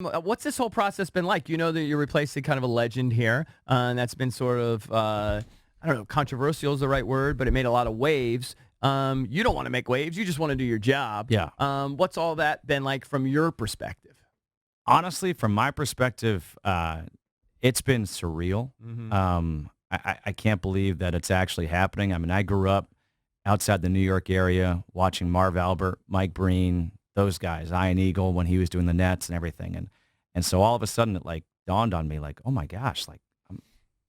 What's this whole process been like? You know that you're replacing kind of a legend here, and that's been sort of, I don't know, controversial is the right word, but it made a lot of waves. You don't want to make waves. You just want to do your job. Yeah. What's all that been like from your perspective? Honestly, from my perspective, it's been surreal. Mm-hmm. I can't believe that it's actually happening. I mean, I grew up outside the New York area watching Marv Albert, Mike Breen, those guys, Ian Eagle when he was doing the Nets and everything. And so all of a sudden it like dawned on me like, oh my gosh, like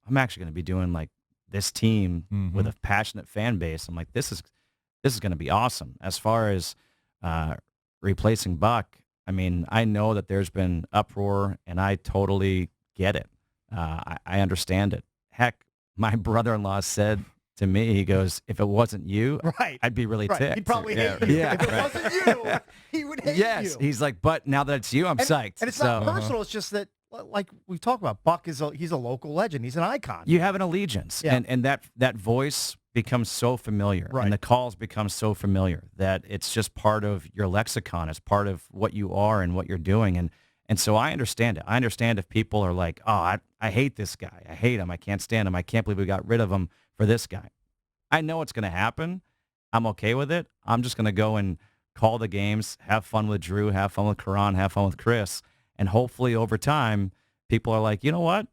I'm actually going to be doing like this team with a passionate fan base. I'm like, this is going to be awesome. As far as replacing Buck, I mean, I know that there's been uproar, and I totally get it. I understand it. Heck, my brother-in-law said to me, he goes, if it wasn't you, Right. I'd be really ticked. He'd probably hate you. Yeah, If it wasn't you, he would hate you. Yes. He's like, but now that it's you, I'm psyched. And it's not personal. It's just that, like we talked about, Buck he's a local legend. He's an icon. You have an allegiance, Yeah. and that voice becomes so familiar, Right. and the calls become so familiar that it's just part of your lexicon. It's part of what you are and what you're doing, and so I understand it. I understand if people are like, oh, I hate this guy. I hate him. I can't stand him. I can't believe we got rid of him for this guy. I know it's going to happen. I'm okay with it. I'm just going to go and call the games, have fun with Drew, have fun with Karan, have fun with Chris, and hopefully over time, people are like, you know what?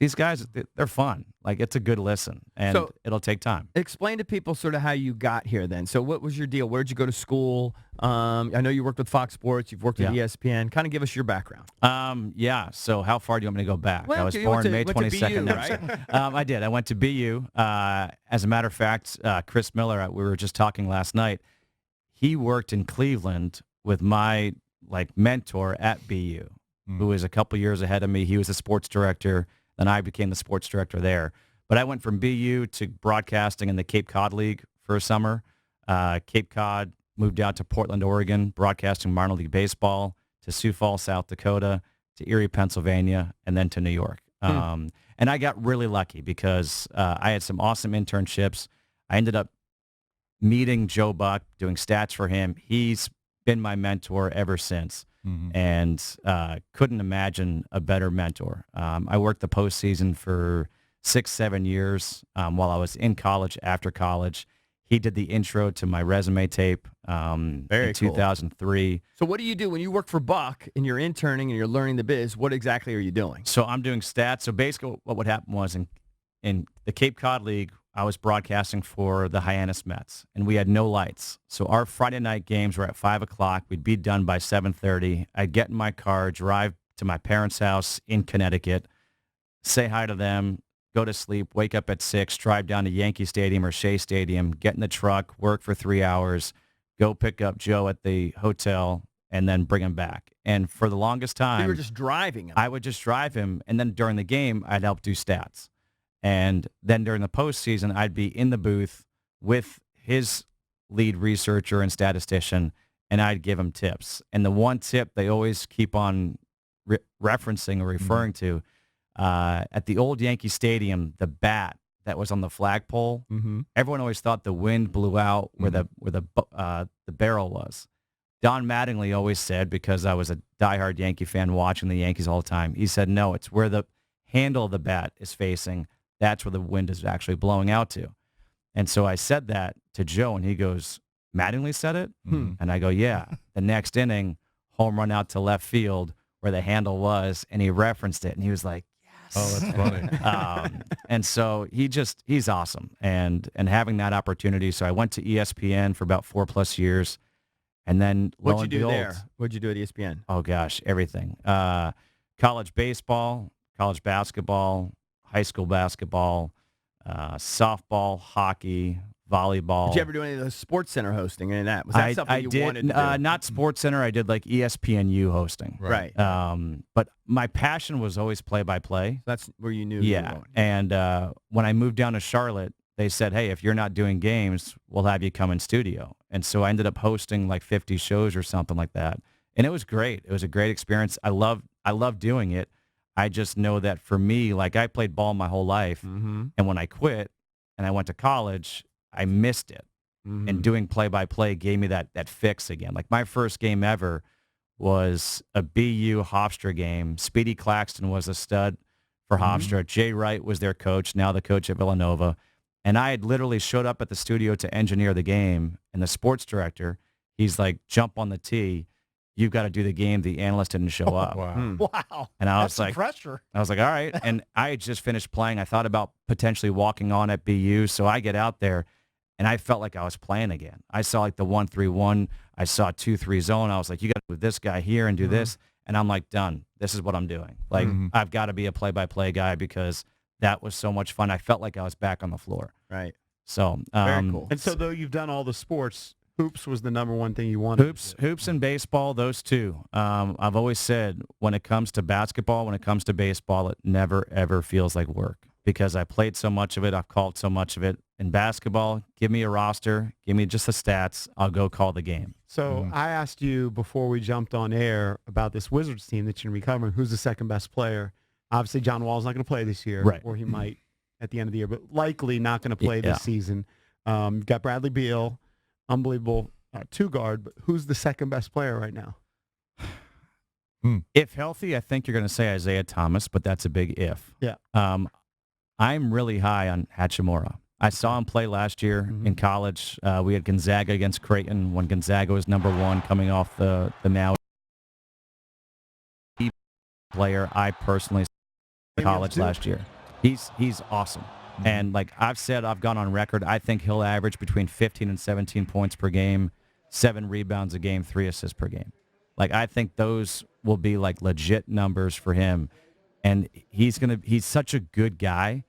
These guys, they're fun. Like, it's a good listen, and So- it'll take time. Explain to people sort of how you got here then. So what was your deal? Where'd you go to school? I know you worked with Fox Sports. You've worked with Yeah. ESPN. Kind of give us your background. Yeah. So how far do you want me to go back? Well, I was you born went to- May went to 22nd. BU, No, I'm sorry. I did. I went to BU. As a matter of fact, Chris Miller, we were just talking last night. He worked in Cleveland with my mentor at BU, who was a couple years ahead of me. He was the sports director. Then I became the sports director there. But I went from BU to broadcasting in the Cape Cod League for a summer. Cape Cod, moved out to Portland, Oregon, broadcasting minor league baseball, to Sioux Falls, South Dakota, to Erie, Pennsylvania, and then to New York. And I got really lucky because I had some awesome internships. I ended up meeting Joe Buck, doing stats for him. He's been my mentor ever since. And couldn't imagine a better mentor. I worked the postseason for 6-7 years while I was in college, after college. He did the intro to my resume tape in Very cool. 2003. So what do you do when you work for Buck and you're interning and you're learning the biz? What exactly are you doing? So I'm doing stats. So basically what would happen was in the Cape Cod League, I was broadcasting for the Hyannis Mets, and we had no lights. So our Friday night games were at 5 o'clock. We'd be done by 7:30. I'd get in my car, drive to my parents' house in Connecticut, say hi to them, go to sleep, wake up at 6, drive down to Yankee Stadium or Shea Stadium, get in the truck, work for 3 hours, go pick up Joe at the hotel, and then bring him back. And for the longest time, You were just driving him. I would just drive him, and then during the game, I'd help do stats. And then during the postseason, I'd be in the booth with his lead researcher and statistician, and I'd give him tips. And the one tip they always keep on referencing or referring to, at the old Yankee Stadium, the bat that was on the flagpole, everyone always thought the wind blew out where the barrel was. Don Mattingly always said, because I was a diehard Yankee fan watching the Yankees all the time, he said, no, it's where the handle of the bat is facing. That's where the wind is actually blowing out to. And so I said that to Joe, and he goes, Mattingly said it? And I go, yeah. The next inning, home run out to left field where the handle was, and he referenced it, and he was like, yes. Oh, that's funny. And so he's awesome. And having that opportunity, so I went to ESPN for about 4+ years, and then What'd you do there? What'd you do at ESPN? Oh, gosh, everything. College baseball, college basketball, high school basketball, softball, hockey, volleyball. Did you ever do any of the Sports Center hosting? Any of that? Was that something you wanted to do? Not Sports Center. I did like ESPNU hosting. Right. But my passion was always play-by-play. That's where you knew you were Yeah. going. And when I moved down to Charlotte, they said, hey, if you're not doing games, we'll have you come in studio. And so I ended up hosting like 50 shows or something like that. And it was great. It was a great experience. I love doing it. I just know that for me, like I played ball my whole life. And when I quit and I went to college, I missed it. And doing play-by-play gave me that fix again. Like my first game ever was a BU Hofstra game. Speedy Claxton was a stud for Hofstra. Jay Wright was their coach, now the coach at Villanova. And I had literally showed up at the studio to engineer the game, and the sports director, he's like, jump on the tee. You've got to do the game. The analyst didn't show up. Wow. Wow. And I That's was some like, pressure. all right. And I had just finished playing. I thought about potentially walking on at BU. So I get out there, and I felt like I was playing again. I saw like the 1-3-1. I saw 2-3 zone. I was like, you got to move this guy here and do this. And I'm like, done. This is what I'm doing. Like, I've got to be a play-by-play guy because that was so much fun. I felt like I was back on the floor. Right. So Very cool. And so, though you've done all the sports, hoops was the number one thing you wanted. Hoops and baseball, those two. I've always said when it comes to basketball, when it comes to baseball, it never, ever feels like work because I played so much of it. I've called so much of it. In basketball, give me a roster, give me just the stats. I'll go call the game. So I asked you before we jumped on air about this Wizards team that you're going to be covering. Who's the second best player? Obviously, John Wall's not going to play this year, Right. or he might at the end of the year, but likely not going to play this season. You've got Bradley Beal, unbelievable two guard, but who's the second best player right now? If healthy, I think you're going to say Isaiah Thomas, but that's a big if. Yeah. I'm really high on Hachimura. I saw him play last year in college. We had Gonzaga against Creighton when Gonzaga was number one coming off the now player I personally saw in college last year. He's awesome. And like I've said, I've gone on record, I think he'll average between 15 and 17 points per game, 7 rebounds a game, 3 assists per game. Like I think those will be like legit numbers for him. And he's such a good guy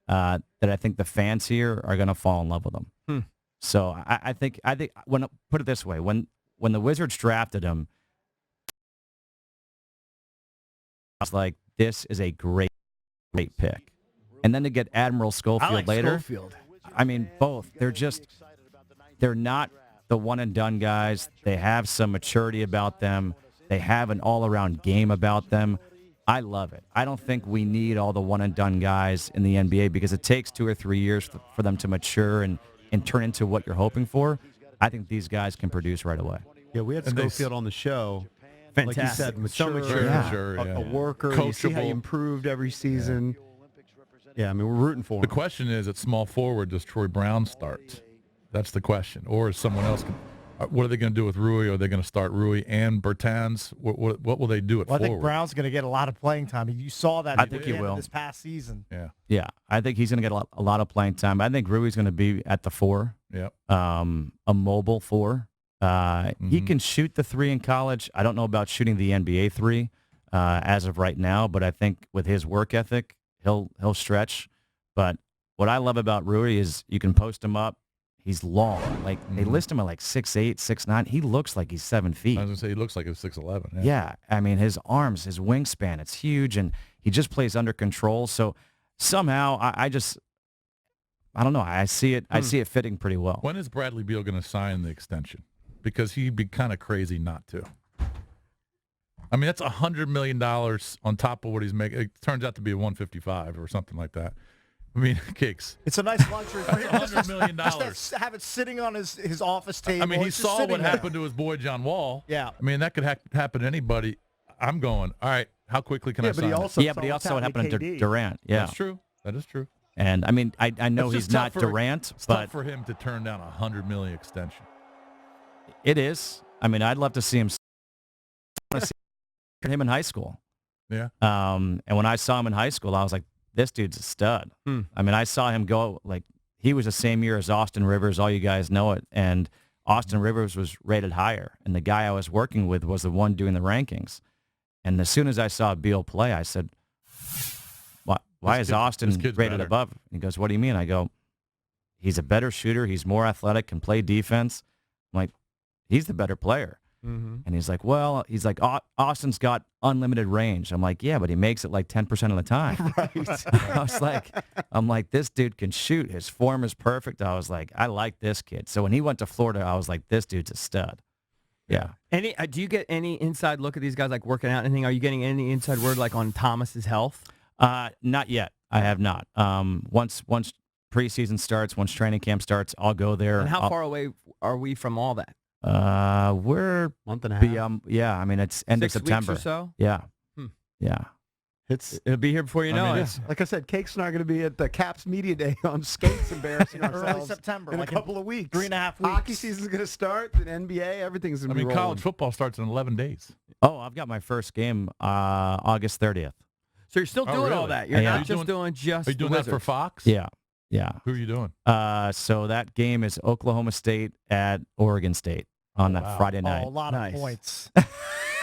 that I think the fans here are going to fall in love with him. So I think when put it this way, when the Wizards drafted him, I was like, this is a great pick. And then to get Admiral Schofield later, I mean, both. They're not the one-and-done guys. They have some maturity about them. They have an all-around game about them. I love it. I don't think we need all the one-and-done guys in the NBA because it takes 2 or 3 years for them to mature and turn into what you're hoping for. I think these guys can produce right away. Yeah, we had Schofield on the show. Fantastic. Like you said, mature, So mature. a worker. You see how he improved every season. Yeah, I mean, we're rooting for him. The question is, at small forward, does Troy Brown start? That's the question. Or is someone else? What are they going to do with Rui? Are they going to start Rui and Bertans? What will they do at forward? I think Brown's going to get a lot of playing time. You saw that I think he will. this past season. Yeah, I think he's going to get a lot of playing time. I think Rui's going to be at the 4. Yep. A mobile 4. He can shoot the 3 in college. I don't know about shooting the NBA 3 as of right now, but I think with his work ethic, he'll stretch. But what I love about Rui is you can post him up. He's long. Like they list him at like 6'8", 6'9". He looks like he's 7 feet. I was going to say he looks like he's 6'11". Yeah, I mean his arms, his wingspan, it's huge, and he just plays under control. So somehow I don't know. I see it. I see it fitting pretty well. When is Bradley Beal going to sign the extension? Because he'd be kind of crazy not to. I mean, that's $100 million on top of what he's making. It turns out to be a 155 or something like that. I mean, cakes. It's a nice luxury for him. $100 million. Just to have it sitting on his office table. I mean, he It's just saw sitting what there. happened to his boy John Wall. Yeah. I mean, that could happen to anybody. I'm going, all right, how quickly can I sign but he also what happened to Durant. Yeah, That's true. That is true. and I mean I know It's he's just not tough for- Durant, It's but tough for him to turn down a $100 million extension. it is. I mean, I'd love to see him. I want to see him in high school. Yeah. And when I saw him in high school, I was like, this dude's a stud. I mean, I saw him go, like, he was the same year as Austin Rivers. All you guys know it. And Austin Rivers was rated higher. And the guy I was working with was the one doing the rankings. And as soon as I saw Beal play, I said, why is Austin kid's rated better. above? And he goes, what do you mean? I go, he's a better shooter. He's more athletic, can play defense. I'm like, he's the better player. And he's like, Austin's got unlimited range. I'm like, yeah, but he makes it like 10% of the time. Right. I'm like, this dude can shoot. His form is perfect. I was like, I like this kid. So when he went to Florida, I was like, this dude's a stud. Yeah. Do you get any inside look at these guys like working out? Anything? Are you getting any inside word like on Thomas's health? Not yet. I have not. Once preseason starts, once training camp starts, I'll go there. And how far away are we from all that? We're month and a half. yeah. I mean, it's end 6 of September. weeks or so. Yeah, Hmm. yeah. It'll be here before you know it. Like I said, Cake's and I are going to be at the Caps Media Day on skates, embarrassing Early ourselves September, in like a couple of weeks. 3.5 weeks. Hockey season's going to start. The NBA, everything's going I to be mean, rolling. college football starts in 11 days. Oh, I've got my first game August 30th. So you're still doing all really? that. You're Yeah. not Are you just doing just Are you doing the that for Wizards. Fox? Yeah, yeah. Who are you doing? So that game is Oklahoma State at Oregon State on that Wow. Friday Oh, night. a lot Nice. of points.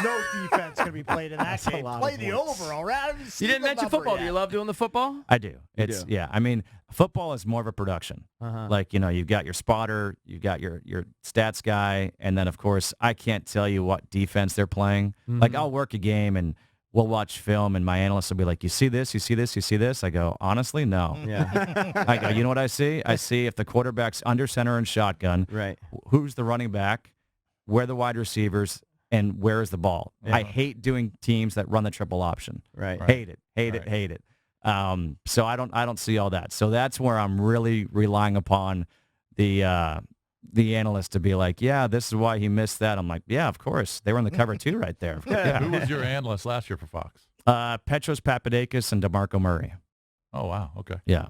No defense going to be played in that That's a game. lot Play of the points. over, all right? I haven't You seen didn't the mention number football. Do yet. you love doing the football? I do. do. Yeah. I mean, football is more of a production. Uh-huh. Like, you've got your spotter, you've got your stats guy, and then, of course, I can't tell you what defense they're playing. Like, I'll work a game, and we'll watch film, and my analyst will be like, you see this, you see this, you see this? I go, honestly, no. Yeah. I go, you know what I see? I see if the quarterback's under center and shotgun, Right. who's the running back, where are the wide receivers, and where is the ball? Yeah. I hate doing teams that run the triple option. Right. Right. Hate it. Right. Hate it. So I don't see all that. So that's where I'm really relying upon the analyst to be like, yeah, this is why he missed that. I'm like, yeah, of course. They were in the cover too right there. Yeah. Who was your analyst last year for Fox? Petros Papadakis and DeMarco Murray. Oh, wow. Okay. Yeah.